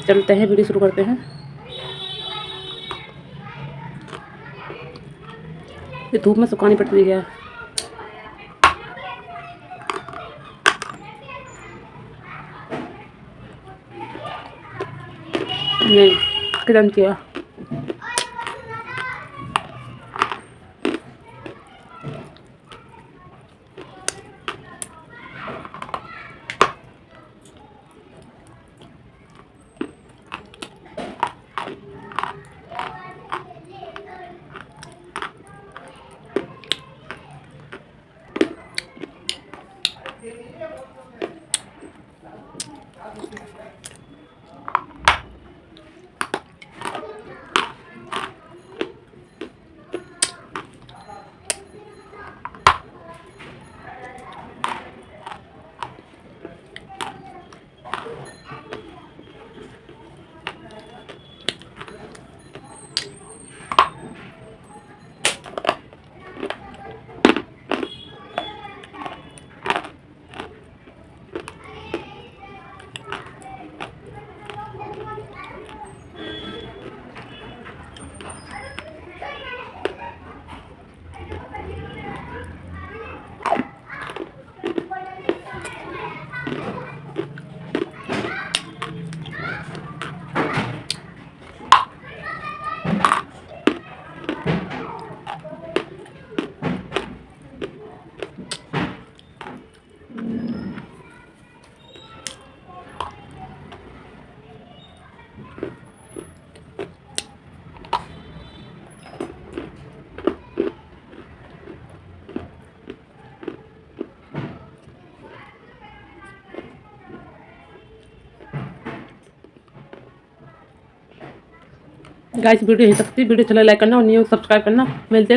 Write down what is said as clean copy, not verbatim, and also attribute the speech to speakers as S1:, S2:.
S1: चलते हैं, वीडियो शुरू करते हैं। ये धूप में सुखानी पड़ती है। नहीं किरण किया। गाइस वीडियो यहीं तक थी। वीडियो अच्छा लगे लाइक करना और न्यू सब्सक्राइब करना। मिलते हैं।